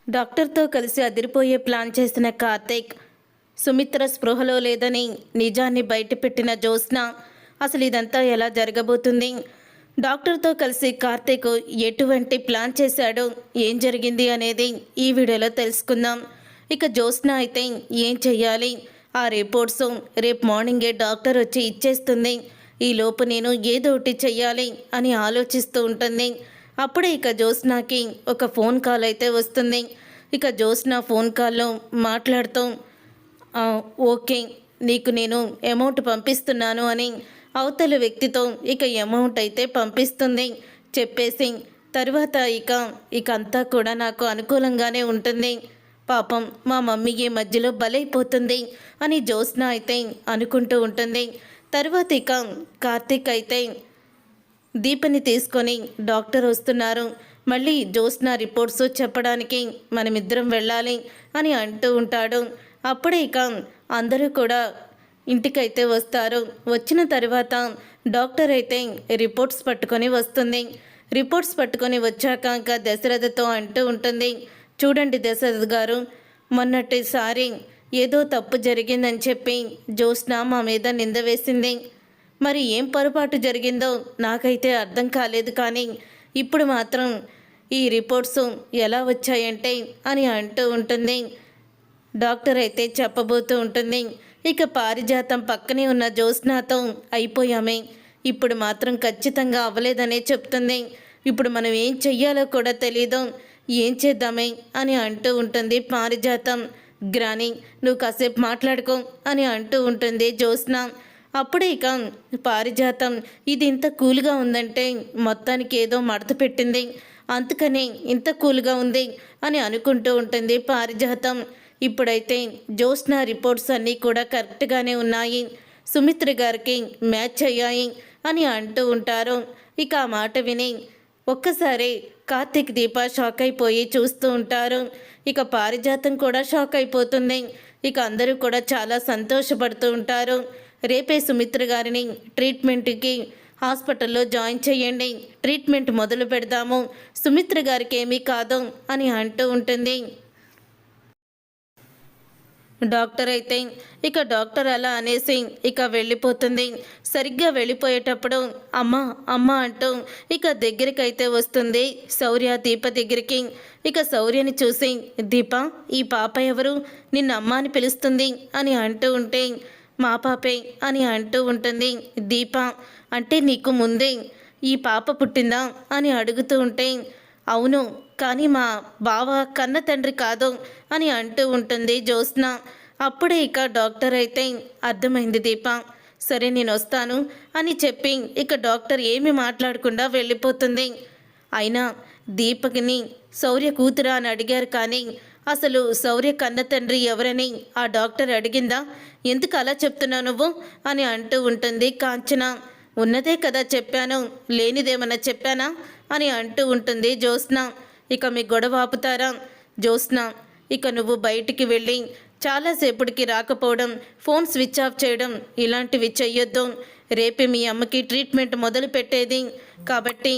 డాక్టర్తో కలిసి అదిరిపోయే ప్లాన్ చేసిన కార్తీక్, సుమిత్ర స్పృహలో లేదని నిజాన్ని బయటపెట్టిన జ్యోత్స్న. అసలు ఇదంతా ఎలా జరగబోతుంది? డాక్టర్తో కలిసి కార్తీక్ ఎటువంటి ప్లాన్ చేశాడో, ఏం జరిగింది అనేది ఈ వీడియోలో తెలుసుకుందాం. ఇక జ్యోత్స్న అయితే ఏం చెయ్యాలి? ఆ రిపోర్ట్స్ రేపు మార్నింగే డాక్టర్ వచ్చి ఇచ్చేస్తుంది. ఈలోపు నేను ఏదో ఒకటి చెయ్యాలి అని ఆలోచిస్తూ ఉంటుంది. అప్పుడే ఇక జ్యోత్స్నకి ఒక ఫోన్ కాల్ అయితే వస్తుంది. ఇక జ్యోత్స్న ఫోన్ కాల్లో మాట్లాడుతూ ఓకే, నీకు నేను అమౌంట్ పంపిస్తున్నాను అని అవతల వ్యక్తితో ఇక అమౌంట్ అయితే పంపిస్తుంది. చెప్పేసి తర్వాత ఇక అంతా కూడా నాకు అనుకూలంగానే ఉంటుంది, పాపం మా మమ్మీకి మధ్యలో బలైపోతుంది అని జ్యోత్స్న అయితే అనుకుంటూ ఉంటుంది. తర్వాత ఇక కార్తీక్ అయితే దీపని తీసుకొని డాక్టర్ వస్తున్నారు, మళ్ళీ జ్యోత్స్న రిపోర్ట్స్ చెప్పడానికి మనమిద్దరం వెళ్ళాలి అని అంటూ ఉంటాడు. అప్పుడే ఇక అందరూ కూడా ఇంటికైతే వస్తారు. వచ్చిన తర్వాత డాక్టర్ అయితే రిపోర్ట్స్ పట్టుకొని వస్తుంది. రిపోర్ట్స్ పట్టుకొని వచ్చాక ఇంకా దశరథతో అంటూ ఉంటుంది, చూడండి దశరథ్ గారు, మొన్నటిసారి ఏదో తప్పు జరిగిందని చెప్పి జ్యోత్స్న మా మీద నింద వేసింది. మరి ఏం పొరపాటు జరిగిందో నాకైతే అర్థం కాలేదు, కానీ ఇప్పుడు మాత్రం ఈ రిపోర్ట్స్ ఎలా వచ్చాయంటే అని అంటూ ఉంటుంది. డాక్టర్ అయితే చెప్పబోతూ ఉంటుంది, ఇక పారిజాతం పక్కనే ఉన్న జ్యోత్స్నతో అయిపోయామే, ఇప్పుడు మాత్రం ఖచ్చితంగా అవ్వలేదనే చెప్తుంది. ఇప్పుడు మనం ఏం చెయ్యాలో కూడా తెలీదు, ఏం చేద్దామే అని అంటూ ఉంటుంది పారిజాతం. గ్రాని, నువ్వు కాసేపు మాట్లాడుకో అని అంటూ ఉంటుంది జ్యోత్స్న. అప్పుడే ఇక పారిజాతం ఇది ఇంత కూల్గా ఉందంటే మొత్తానికి ఏదో మడత పెట్టింది, అందుకని ఇంత కూల్గా ఉంది అని అనుకుంటూ ఉంటుంది పారిజాతం. ఇప్పుడైతే జ్యోత్స్న రిపోర్ట్స్ అన్నీ కూడా కరెక్ట్గానే ఉన్నాయి, సుమిత్ర గారికి మ్యాచ్ అయ్యాయి అని అంటూ ఉంటారు. ఇక ఆ మాట విని ఒక్కసారి కార్తీక్, దీప షాక్ అయిపోయి చూస్తూ ఉంటారు. ఇక పారిజాతం కూడా షాక్ అయిపోతుంది. ఇక అందరూ కూడా చాలా సంతోషపడుతూ ఉంటారు. రేపే సుమిత్ర గారిని ట్రీట్మెంట్కి హాస్పిటల్లో జాయిన్ చేయండి, ట్రీట్మెంట్ మొదలు పెడదాము, సుమిత్ర గారికి ఏమీ కాదు అని అంటూ ఉంటుంది. డాక్టర్ అయితే ఇక డాక్టర్ అలా అనేసి ఇక వెళ్ళిపోతుంది. సరిగ్గా వెళ్ళిపోయేటప్పుడు అమ్మ అమ్మ అంటూ ఇక దగ్గరికైతే వస్తుంది శౌర్య దీప దగ్గరికి. ఇక శౌర్యని చూసి, దీప, ఈ పాప ఎవరు, నిన్న అమ్మ అని పిలుస్తుంది అని అంటూ ఉంటే, మా పాపే అని అంటూ ఉంటుంది దీప. అంటే నీకు ముందే ఈ పాప పుట్టిందా అని అడుగుతూ ఉంటే, అవును, కానీ మా బావ కన్న తండ్రి కాదు అని అంటూ ఉంటుంది జ్యోత్స్న. అప్పుడే ఇక డాక్టర్ అయితే అర్థమైంది దీప, సరే నేను వస్తాను అని చెప్పి ఇక డాక్టర్ ఏమీ మాట్లాడకుండా వెళ్ళిపోతుంది. అయినా దీపకిని శౌర్య కూతురా అని అడిగారు, కానీ అసలు శౌర్య కన్న తండ్రి ఎవరని ఆ డాక్టర్ అడిగిందా? ఎందుకు అలా చెప్తున్నావు నువ్వు అని అంటూ ఉంటుంది కాంచన. ఉన్నదే కదా చెప్పాను, లేనిదేమన్నా చెప్పానా అని అంటూ ఉంటుంది జ్యోత్స్న. ఇక మీ గొడవ ఆపుతారా? జ్యోత్స్న, ఇక నువ్వు బయటికి వెళ్ళి చాలాసేపటికి రాకపోవడం, ఫోన్ స్విచ్ ఆఫ్ చేయడం ఇలాంటివి చెయ్యొద్దు. రేపే మీ అమ్మకి ట్రీట్మెంట్ మొదలు పెట్టేది, కాబట్టి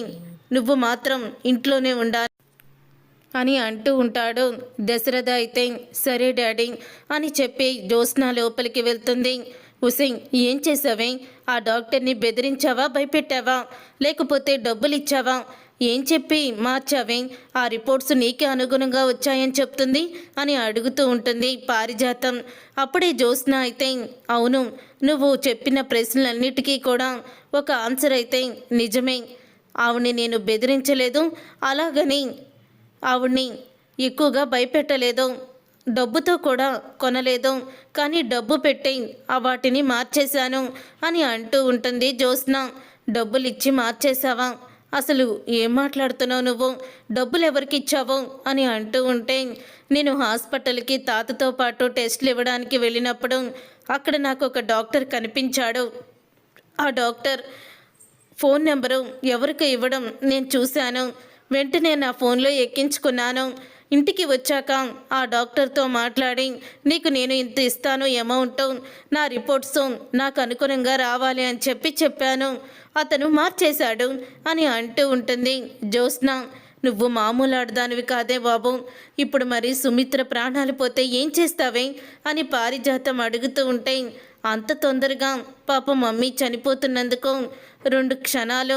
నువ్వు మాత్రం ఇంట్లోనే ఉండాలి అని అంటూ ఉంటాడు. దశరథ అయితే సరే డాడీ అని చెప్పి జ్యోత్స్న లోపలికి వెళ్తుంది. హుసేన్, ఏం చేసావే? ఆ డాక్టర్ని బెదిరించావా, భయపెట్టావా, లేకపోతే డబ్బులు ఇచ్చావా? ఏం చెప్పి మార్చావే? ఆ రిపోర్ట్స్ నీకే అనుగుణంగా వచ్చాయని చెప్తుంది అని అడుగుతూ ఉంటుంది పారిజాతం. అప్పుడే జ్యోత్స్న అయితే, అవును, నువ్వు చెప్పిన ప్రశ్నలన్నిటికీ కూడా ఒక ఆన్సర్ అయితే నిజమే. ఆవిడ్ని నేను బెదిరించలేదు, అలాగని ఆవిడ్ని ఎక్కువగా భయపెట్టలేదు, డబ్బుతో కూడా కొనలేదు, కానీ డబ్బు పెట్టి వాటిని మార్చేశాను అని అంటూ ఉంటుంది జ్యోత్స్న. డబ్బులు ఇచ్చి మార్చేశావా? అసలు ఏం మాట్లాడుతున్నావు నువ్వు? డబ్బులు ఎవరికి ఇచ్చావు అని అంటూ ఉంటే, నేను హాస్పిటల్కి తాతతో పాటు టెస్టులు ఇవ్వడానికి వెళ్ళినప్పుడు అక్కడ నాకు ఒక డాక్టర్ కనిపించాడు. ఆ డాక్టర్ ఫోన్ నెంబరు ఎవరికి ఇవ్వడం నేను చూశాను, వెంటనే నా ఫోన్లో ఎక్కించుకున్నాను. ఇంటికి వచ్చాక ఆ డాక్టర్తో మాట్లాడి నీకు నేను ఇంత ఇస్తాను అమౌంట్, నా రిపోర్ట్స్ నాకు అనుగుణంగా రావాలి అని చెప్పాను. అతను మార్చేశాడు అని అంటూ ఉంటుంది జ్యోత్స్న. నువ్వు మామూలు ఆడదానివి కాదే బాబు. ఇప్పుడు మరి సుమిత్ర ప్రాణాలు పోతే ఏం చేస్తావే అని పారిజాతం అడుగుతూ ఉంటే, అంత తొందరగా పాప మమ్మీ చనిపోతున్నందుకు 2 క్షణాలు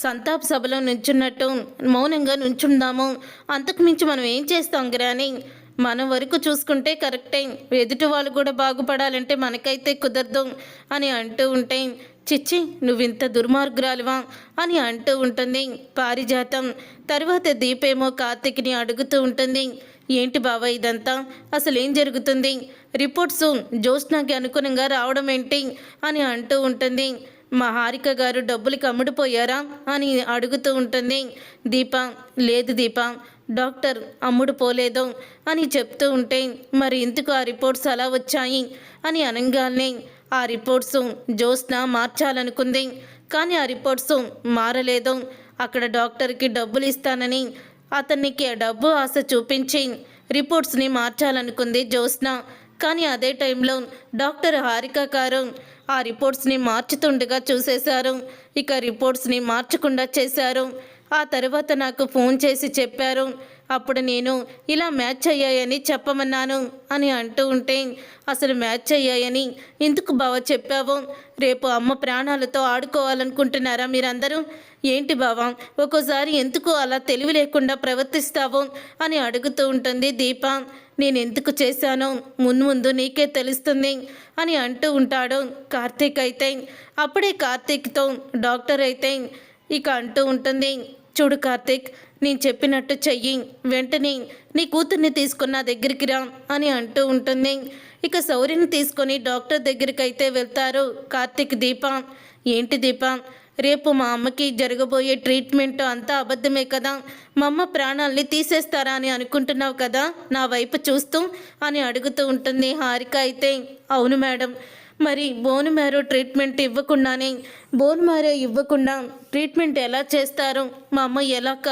సంతాప సభలో నుంచున్నట్టు మౌనంగా నుంచుందాము. అంతకు మించి మనం ఏం చేస్తాం గ్రాని? మన వరకు చూసుకుంటే కరెక్టే, ఎదుటి వాళ్ళు కూడా బాగుపడాలంటే మనకైతే కుదరదు అని అంటూ ఉంటే, చిచ్చి నువ్వింత దుర్మార్గురాలువా అని అంటూ ఉంటుంది పారిజాతం. తర్వాత దీపేమో కార్తిక్ని అడుగుతూ ఉంటుంది, ఏంటి బావా ఇదంతా, అసలు ఏం జరుగుతుంది? రిపోర్ట్స్ జ్యోత్స్నాకి అనుగుణంగా రావడం ఏంటి అని అంటూ ఉంటుంది. మా హారిక గారు డబ్బులకి అమ్ముడుపోయారా అని అడుగుతూ ఉంటుంది దీప. లేదు దీప, డాక్టర్ అమ్ముడు పోలేదు అని చెప్తూ ఉంటే, మరి ఎందుకు ఆ రిపోర్ట్స్ అలా వచ్చాయి అని అనగానే, ఆ రిపోర్ట్స్ జ్యోత్స్న మార్చాలనుకుంది, కానీ ఆ రిపోర్ట్స్ మారలేదు. అక్కడ డాక్టర్కి డబ్బులు ఇస్తానని అతనికి డబ్బు ఆశ చూపించి రిపోర్ట్స్ని మార్చాలనుకుంది జ్యోత్స్న. కానీ అదే టైంలో డాక్టర్ హారిక గారు ఆ రిపోర్ట్స్ని మార్చుతుండగా చూసేశారు. ఇక రిపోర్ట్స్ని మార్చకుండా చేశారు. ఆ తర్వాత నాకు ఫోన్ చేసి చెప్పారు. అప్పుడు నేను ఇలా మ్యాచ్ అయ్యాయని చెప్పమన్నాను అని అంటూ ఉంటే, అసలు మ్యాచ్ అయ్యాయని ఎందుకు బావ చెప్పావు? రేపు అమ్మ ప్రాణాలతో ఆడుకోవాలనుకుంటున్నారా మీరందరూ? ఏంటి బావ ఒక్కోసారి ఎందుకు అలా తెలివి లేకుండా ప్రవర్తిస్తావు అని అడుగుతూ ఉంటుంది దీప. నేను ఎందుకు చేశానో ముందు నీకే తెలుస్తుంది అని అంటూ ఉంటాడు కార్తీక్. అయితే అప్పుడే కార్తీక్తో డాక్టర్ అయితే ఇక అంటూ ఉంటుంది, చూడు కార్తీక్, నేను చెప్పినట్టు చెయ్యి, వెంటనే నీ కూతుర్ని తీసుకున్న దగ్గరికి రా అని అంటూ ఉంటుంది. ఇక శౌర్యని తీసుకొని డాక్టర్ దగ్గరికి అయితే వెళ్తారు కార్తీక్ దీప. ఏంటి దీప, రేపు మా అమ్మకి జరగబోయే ట్రీట్మెంట్ అంతా అబద్ధమే కదా? మా అమ్మ ప్రాణాలని తీసేస్తారా అని అనుకుంటున్నావు కదా నా వైపు చూస్తూ అని అడుగుతూ ఉంటుంది హారిక. అయితే అవును మేడం, మరి బోన్ మ్యారో ట్రీట్మెంట్ ఇవ్వకుండా ట్రీట్మెంట్ ఎలా చేస్తారు? మా అమ్మ ఎలాక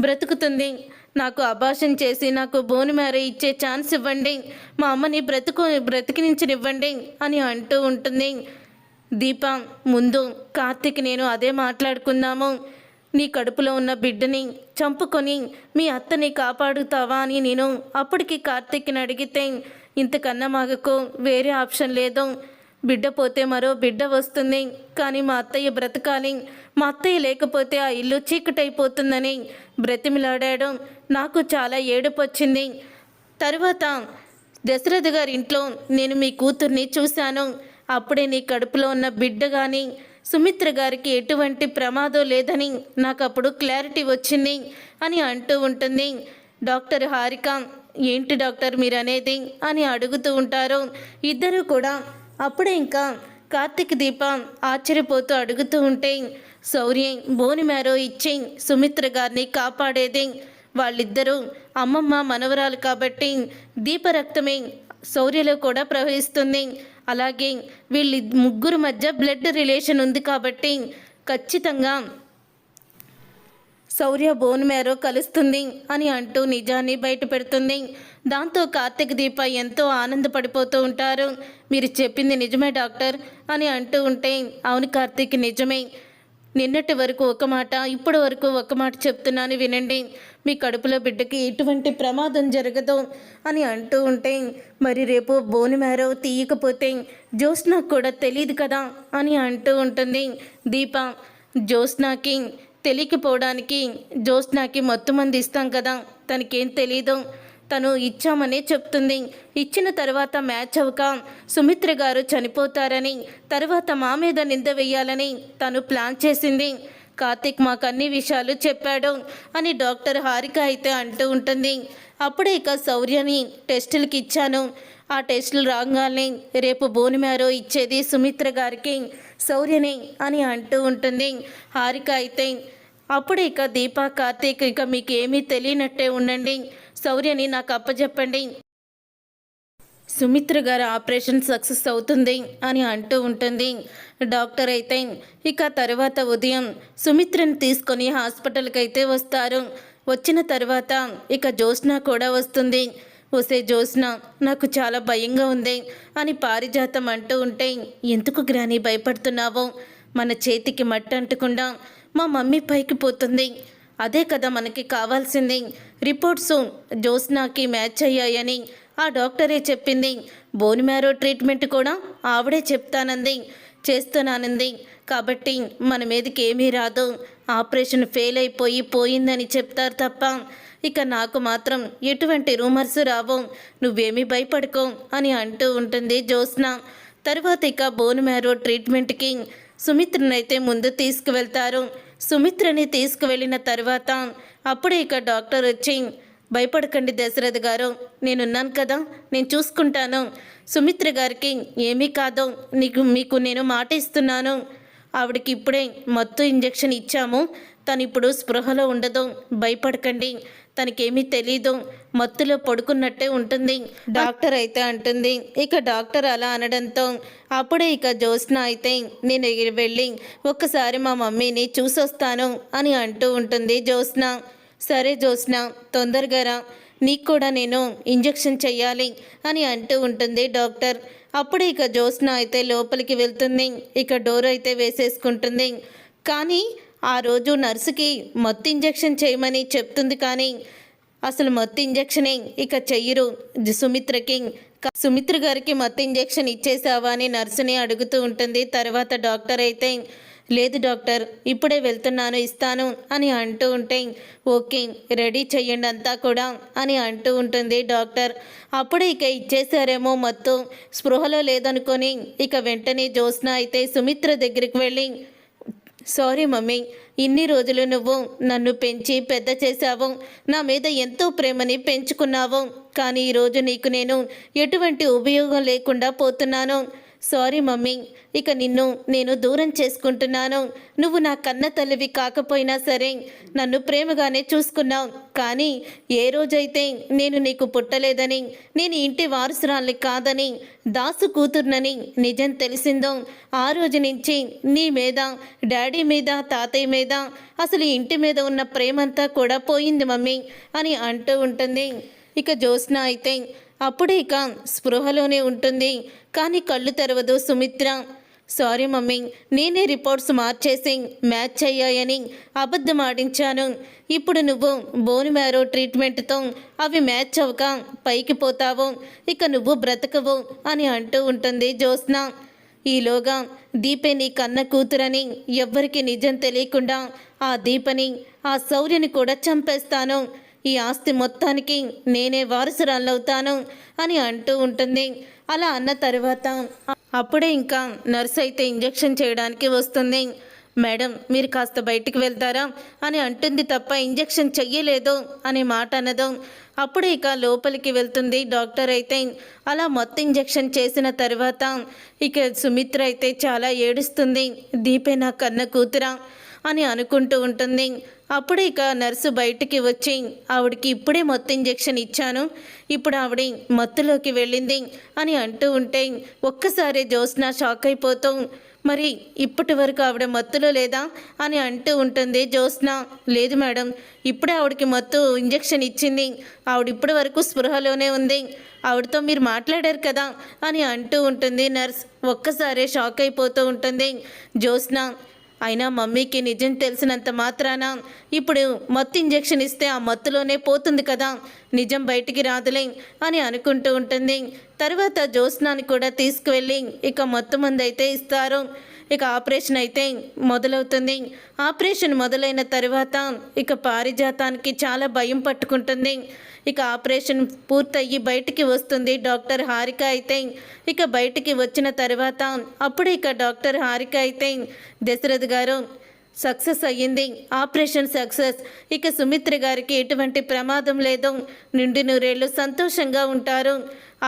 బ్రతుకుతుంది? నాకు అబార్షన్ చేసి నాకు బోన్ మ్యారో ఇచ్చే ఛాన్స్ ఇవ్వండి, మా అమ్మని బ్రతికినించనివ్వండి అని అంటూ ఉంటుంది దీప. ముందు కార్తీక్ నేను అదే మాట్లాడుకుందాము. నీ కడుపులో ఉన్న బిడ్డని చంపుకొని మీ అత్తని కాపాడుతావా అని నేను అప్పటికి కార్తీక్ని అడిగితే, ఇంతకన్నా మాకు వేరే ఆప్షన్ లేదు, బిడ్డ పోతే మరో బిడ్డ వస్తుంది, కానీ మా అత్తయ్య బ్రతకాలి, మా అత్తయ్య లేకపోతే ఆ ఇల్లు చీకటైపోతుందని బ్రతిమిలాడాడు. నాకు చాలా ఏడుపు వచ్చింది. తర్వాత దశరథ గారి ఇంట్లో నేను మీ కూతుర్ని చూశాను. అప్పుడే నీ కడుపులో ఉన్న బిడ్డ కానీ సుమిత్ర గారికి ఎటువంటి ప్రమాదం లేదని నాకు అప్పుడు క్లారిటీ వచ్చింది అని అంటూ ఉంటుంది డాక్టర్ హారిక. ఏంటి డాక్టర్ మీరు అనేది అని అడుగుతూ ఉంటారు ఇద్దరు కూడా. అప్పుడే ఇంకా కార్తీక్ దీప ఆశ్చర్యపోతూ అడుగుతూ ఉంటే, శౌర్య బోని మ్యారో ఇచ్చి సుమిత్ర గారిని కాపాడేది. వాళ్ళిద్దరూ అమ్మమ్మ మనవరాలు కాబట్టి దీప రక్తమే శౌర్యలో కూడా ప్రవహిస్తుంది. అలాగే వీళ్ళ ముగ్గురు మధ్య బ్లడ్ రిలేషన్ ఉంది కాబట్టి ఖచ్చితంగా శౌర్య బోన్ మ్యారో కలుస్తుంది అని అంటూ నిజాన్ని బయట పెడుతుంది. దాంతో కార్తీక్ దీప ఎంతో ఆనందపడిపోతూ ఉంటారు. మీరు చెప్పింది నిజమే డాక్టర్ అని అంటూ ఉంటే, అవును కార్తీక్ నిజమే, నిన్నటి వరకు ఒక మాట, ఇప్పటి వరకు ఒక మాట చెప్తున్నాను వినండి, మీ కడుపులో బిడ్డకి ఎటువంటి ప్రమాదం జరగదు అని అంటూ ఉంటే, మరి రేపు బోన్ మ్యారో తీయకపోతే జ్యోత్స్నాకు కూడా తెలియదు కదా అని అంటూ ఉంటుంది దీప. జ్యోత్స్నాకి తెలియకపోవడానికి జ్యోత్స్నాకి మొత్తం మంది ఇస్తాం కదా, తనకేం తెలీదు, తను ఇచ్చామనే చెప్తుంది. ఇచ్చిన తర్వాత మ్యాచ్ అవ్వక సుమిత్ర గారు చనిపోతారని, తర్వాత మా మీద నింద వేయాలని తను ప్లాన్ చేసింది. కార్తీక్ మాకు అన్ని విషయాలు చెప్పాడు అని డాక్టర్ హారిక అయితే అంటూ ఉంటుంది. అప్పుడే ఇక శౌర్యని టెస్టులకి ఇచ్చాను, ఆ టెస్టులు రాగానే రేపు బోన్ మ్యారో ఇచ్చేది సుమిత్ర గారికి శౌర్యని అని అంటూ ఉంటుంది హారిక అయితే. అప్పుడు ఇక దీప కార్తీక్ ఇక మీకు ఏమీ తెలియనట్టే ఉండండి, శౌర్యని నాకు అప్పచెప్పండి, సుమిత్ర గారి ఆపరేషన్ సక్సెస్ అవుతుంది అని అంటూ ఉంటుంది డాక్టర్ అయితే. ఇక తర్వాత ఉదయం సుమిత్రని తీసుకొని హాస్పిటల్కి అయితే వస్తారు. వచ్చిన తర్వాత ఇక జ్యోత్స్న కూడా వస్తుంది. వసే జ్యోత్స్న నాకు చాలా భయంగా ఉంది అని పారిజాతం అంటూ ఉంటే, ఎందుకు గ్రాని భయపడుతున్నావో? మన చేతికి మట్టి అంటకుండా మా మమ్మీ పైకి పోతుంది, అదే కదా మనకి కావాల్సింది. రిపోర్ట్స్ జ్యోత్స్నాకి మ్యాచ్ అయ్యాయని ఆ డాక్టరే చెప్పింది. బోన్ మ్యారో ట్రీట్మెంట్ కూడా ఆవిడే చెప్తానంది, చేస్తున్నానంది. కాబట్టి మన మీదకి ఏమీ రాదు. ఆపరేషన్ ఫెయిల్ అయిపోయి పోయిందని చెప్తారు తప్ప ఇక నాకు మాత్రం ఎటువంటి రూమర్స్ రావు. నువ్వేమీ భయపడుకో అని అంటూ ఉంటుంది జ్యోత్స్న. తర్వాత ఇక బోన్ మ్యారో ట్రీట్మెంట్కి సుమిత్రనైతే ముందు తీసుకువెళ్తారు. సుమిత్రని తీసుకువెళ్ళిన తర్వాత అప్పుడే ఇక డాక్టర్ వచ్చి, భయపడకండి దశరథ్ గారు, నేనున్నాను కదా, నేను చూసుకుంటాను. సుమిత్ర గారికి ఏమీ కాదు, మీకు నేను మాట ఇస్తున్నాను. ఆవిడకి ఇప్పుడే మత్తు ఇంజెక్షన్ ఇచ్చాము. తను ఇప్పుడు స్పృహలో ఉండదు, భయపడకండి, తనకేమీ తెలీదు, మత్తులో పడుకున్నట్టే ఉంటుంది డాక్టర్ అయితే అంటుంది. ఇక డాక్టర్ అలా అనడంతో అప్పుడే ఇక జ్యోత్స్న అయితే నేను వెళ్ళి ఒక్కసారి మా మమ్మీని చూసొస్తాను అని అంటూ ఉంటుంది జ్యోత్స్న. సరే జ్యోత్స్న, తొందరగా రా, నీకు కూడా నేను ఇంజెక్షన్ చెయ్యాలి అని అంటూ ఉంటుంది డాక్టర్. అప్పుడు ఇక జ్యోత్స్న అయితే లోపలికి వెళ్తుంది. ఇక డోర్ అయితే వేసేసుకుంటుంది. కానీ ఆ రోజు నర్సుకి మత్తు ఇంజెక్షన్ చేయమని చెప్తుంది, కానీ అసలు మత్తు ఇంజెక్షనే ఇక చెయ్యరు సుమిత్రకి. సుమిత్ర గారికి మత్తు ఇంజెక్షన్ ఇచ్చేసావా అని నర్సుని అడుగుతూ ఉంటుంది. తర్వాత డాక్టర్ అయితే, లేదు డాక్టర్, ఇప్పుడే వెళ్తున్నాను, ఇస్తాను అని అంటూ ఉంటే, ఓకే రెడీ చెయ్యండి అంతా కూడా అని అంటూ ఉంటుంది డాక్టర్. అప్పుడే ఇక ఇచ్చేసారేమో మత్తు, స్పృహలో లేదనుకొని ఇక వెంటనే జ్యోత్స్న అయితే సుమిత్ర దగ్గరికి వెళ్ళి, సారీ మమ్మీ, ఇన్ని రోజులు నువ్వు నన్ను పెంచి పెద్ద చేశావు, నా మీద ఎంతో ప్రేమని పెంచుకున్నావు, కానీ ఈరోజు నీకు నేను ఎటువంటి ఉపయోగం లేకుండా పోతున్నాను. సారీ మమ్మీ, ఇక నిన్ను నేను దూరం చేసుకుంటున్నాను. నువ్వు నా కన్న తల్లివి కాకపోయినా సరే నన్ను ప్రేమగానే చూసుకున్నావు, కానీ ఏ రోజైతే నేను నీకు పుట్టలేదని, నేను ఇంటి వారసురాల్ని కాదని, దాసు కూతుర్నని నిజం తెలిసిందో ఆ రోజు నుంచి నీ మీద, డాడీ మీద, తాతయ్య మీద, అసలు ఇంటి మీద ఉన్న ప్రేమంతా కూడా పోయింది మమ్మీ అని అంటూ ఉంటుంది. ఇక జ్యోత్స్న అయితే అప్పుడే ఇక స్పృహలోనే ఉంటుంది, కానీ కళ్ళు తెరవదు సుమిత్ర. సారీ మమ్మీ, నేనే రిపోర్ట్స్ మార్చేసి మ్యాచ్ అయ్యాయని అబద్ధం ఆడించాను. ఇప్పుడు నువ్వు బోన్ మ్యారో ట్రీట్మెంట్తో అవి మ్యాచ్ అవ్వక పైకి పోతావు, ఇక నువ్వు బ్రతకవు అని అంటూ ఉంటుంది జ్యోత్స్న. ఈలోగా దీపే నీ కన్న కూతురని ఎవ్వరికి నిజం తెలియకుండా ఆ దీపని, ఆ శౌర్యని కూడా చంపేస్తాను. ఈ ఆస్తి మొత్తానికి నేనే వారసురాలవుతాను అని అంటూ ఉంటుంది. అలా అన్న తర్వాత అప్పుడే ఇంకా నర్స్ అయితే ఇంజెక్షన్ చేయడానికి వస్తుంది. మేడం, మీరు కాస్త బయటికి వెళ్తారా అని అంటుంది తప్ప ఇంజెక్షన్ చెయ్యలేదు అనే మాట అనదు. అప్పుడే ఇక లోపలికి వెళ్తుంది డాక్టర్ అయితే. అలా మొత్తం ఇంజెక్షన్ చేసిన తర్వాత ఇక సుమిత్ర అయితే చాలా ఏడుస్తుంది. దీపే నా కన్న కూతురా అని అనుకుంటూ ఉంటుంది. అప్పుడే ఇక నర్సు బయటికి వచ్చి, ఆవిడికి ఇప్పుడే మత్తు ఇంజెక్షన్ ఇచ్చాను, ఇప్పుడు ఆవిడ మత్తులోకి వెళ్ళింది అని అంటూ ఉంటే ఒక్కసారి జ్యోత్స్న షాక్ అయిపోతూ, మరి ఇప్పటి వరకు ఆవిడ మత్తులో లేదా అని అంటూ ఉంటుంది జ్యోత్స్న. లేదు మేడం, ఇప్పుడే ఆవిడకి మత్తు ఇంజెక్షన్ ఇచ్చింది, ఆవిడ ఇప్పటి వరకు స్పృహలోనే ఉంది, ఆవిడతో మీరు మాట్లాడారు కదా అని అంటూ ఉంటుంది నర్స్. ఒక్కసారి షాక్ అయిపోతూ ఉంటుంది జ్యోత్స్న. అయినా మమ్మీకి నిజం తెలిసినంత మాత్రాన ఇప్పుడు మత్తు ఇంజెక్షన్ ఇస్తే ఆ మత్తులోనే పోతుంది కదా, నిజం బయటికి రాదులే అని అనుకుంటూ ఉంటుంది. తర్వాత జ్యోత్స్నాని కూడా తీసుకువెళ్ళి ఇక మత్తు మందు అయితే ఇస్తారు. ఇక ఆపరేషన్ అయితే మొదలవుతుంది. ఆపరేషన్ మొదలైన తర్వాత ఇక పారిజాతానికి చాలా భయం పట్టుకుంటుంది. ఇక ఆపరేషన్ పూర్తయ్యి బయటికి వస్తుంది డాక్టర్ హారిక అయితే. ఇక బయటికి వచ్చిన తర్వాత అప్పుడు ఇక డాక్టర్ హారిక అయితే, దశరథ్ గారు సక్సెస్ అయ్యింది, ఆపరేషన్ సక్సెస్, ఇక సుమిత్ర గారికి ఎటువంటి ప్రమాదం లేదు, నిండి నూరేళ్ళు సంతోషంగా ఉంటారు,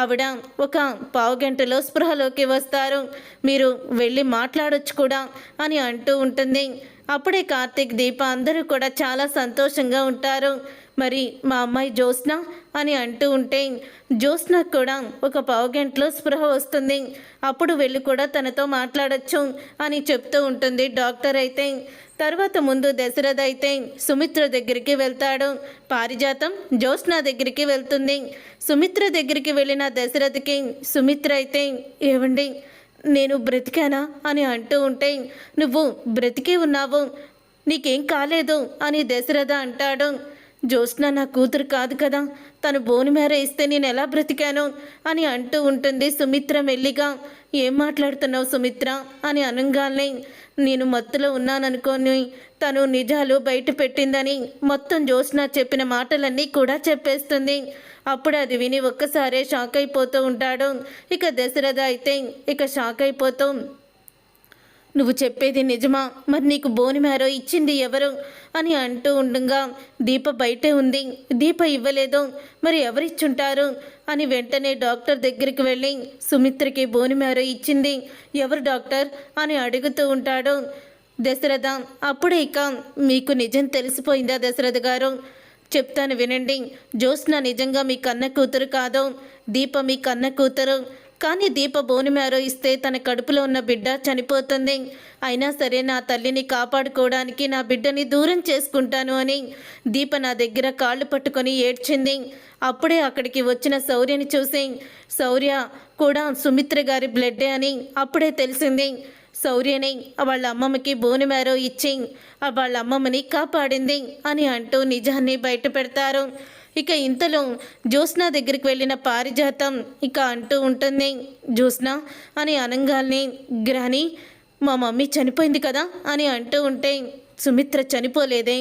ఆవిడ ఒక పావుగంటలో స్పృహలోకి వస్తారు, మీరు వెళ్ళి మాట్లాడొచ్చు కూడా అని అంటూ ఉంటుంది. అప్పుడే కార్తీక్, దీప అందరూ కూడా చాలా సంతోషంగా ఉంటారు. మరి మా అమ్మాయి జ్యోత్స్న అని అంటూ ఉంటే, జ్యోత్స్నకు కూడా ఒక పావుగంటలో స్పృహ వస్తుంది, అప్పుడు వెళ్ళి కూడా తనతో మాట్లాడచ్చు అని చెప్తూ ఉంటుంది డాక్టర్ అయితే. తర్వాత ముందు దశరథ్ అయితే సుమిత్ర దగ్గరికి వెళ్తాడు. పారిజాతం జ్యోత్స్న దగ్గరికి వెళ్తుంది. సుమిత్ర దగ్గరికి వెళ్ళిన దశరథ్కి సుమిత్ర అయితే, ఏవండి నేను బ్రతికానా అని అంటూ ఉంటే, నువ్వు బ్రతికే ఉన్నావు, నీకేం కాలేదు అని దశరథ అంటాడు. జ్యోత్స్న నా కూతురు కాదు కదా, తను బోనుమేర ఇస్తే నేను ఎలా బ్రతికాను అని అంటూ ఉంటుంది సుమిత్ర మెల్లిగా. ఏం మాట్లాడుతున్నావు సుమిత్ర అని అనగానే, నేను మత్తులో ఉన్నాననుకోని తను నిజాలు బయట పెట్టిందని మొత్తం జ్యోత్స్న చెప్పిన మాటలన్నీ కూడా చెప్పేస్తుంది. అప్పుడు అది విని ఒక్కసారే షాక్ అయిపోతూ ఉంటాడు. ఇక దశరథ అయితే ఇక షాక్ అయిపోతూ, నువ్వు చెప్పేది నిజమా? మరి నీకు బోనుమేర ఇచ్చింది ఎవరు అని అంటూ ఉండగా, దీప బయటే ఉంది, దీప ఇవ్వలేదు, మరి ఎవరిచ్చుంటారు అని వెంటనే డాక్టర్ దగ్గరికి వెళ్ళి సుమిత్రకి బోనుమేర ఇచ్చింది ఎవరు డాక్టర్ అని అడుగుతూ ఉంటాడు దశరథ. అప్పుడే ఇక మీకు నిజం తెలిసిపోయిందా దశరథ గారు? చెప్తాను వినండి. జ్యోత్స్న నిజంగా మీ కన్న కూతురు కాదు, దీప మీ కన్న కూతురు. కానీ దీప బోనుమేర ఇస్తే తన కడుపులో ఉన్న బిడ్డ చనిపోతుంది. అయినా సరే నా తల్లిని కాపాడుకోవడానికి నా బిడ్డని దూరం చేసుకుంటాను అని దీప నా దగ్గర కాళ్ళు పట్టుకొని ఏడ్చింది. అప్పుడే అక్కడికి వచ్చిన శౌర్యని చూసి, శౌర్య కూడా సుమిత్ర గారి బ్లడ్డే అని అప్పుడే తెలిసింది. శౌర్యని వాళ్ళ అమ్మమ్మకి బోనుమేర ఇచ్చి వాళ్ళ అమ్మమ్మని కాపాడింది అని అంటూ నిజాన్ని బయట పెడతారు. ఇక ఇంతలో జ్యోత్స్న దగ్గరికి వెళ్ళిన పారిజాతం ఇక అంటూ ఉంటుంది, జ్యోత్స్న అని అనగానే, గ్రాని మా మమ్మీ చనిపోయింది కదా అని అంటూ ఉంటే, సుమిత్ర చనిపోలేదే,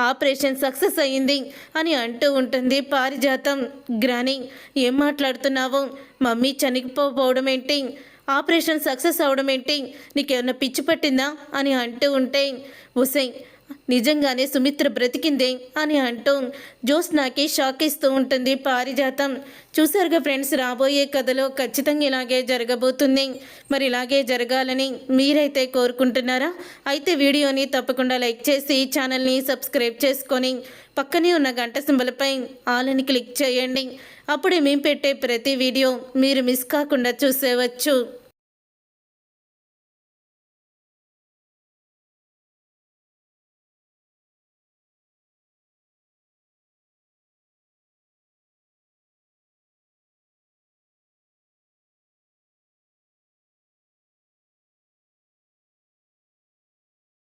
ఆపరేషన్ సక్సెస్ అయ్యింది అని అంటూ ఉంటుంది పారిజాతం. గ్రాని ఏం మాట్లాడుతున్నావు? మమ్మీ చనిపోవడం ఏంటి, ఆపరేషన్ సక్సెస్ అవడం ఏంటి, నీకేమన్నా పిచ్చి పట్టిందా అని అంటూ ఉంటే, ఉసై నిజంగానే సుమిత్ర బ్రతికిందే అని అంటూ జ్యోత్స్నకి షాక్ ఇస్తూ ఉంటుంది పారిజాతం. చూసారుగా ఫ్రెండ్స్, రాబోయే కథలో ఖచ్చితంగా ఇలాగే జరగబోతుంది. మరి ఇలాగే జరగాలని మీరైతే కోరుకుంటున్నారా? అయితే వీడియోని తప్పకుండా లైక్ చేసి ఛానల్ని సబ్స్క్రైబ్ చేసుకొని పక్కనే ఉన్న గంట సింబల్పై ఆల్ అని క్లిక్ చేయండి. అప్పుడే మేము పెట్టే ప్రతి వీడియో మీరు మిస్ కాకుండా చూసేవచ్చు.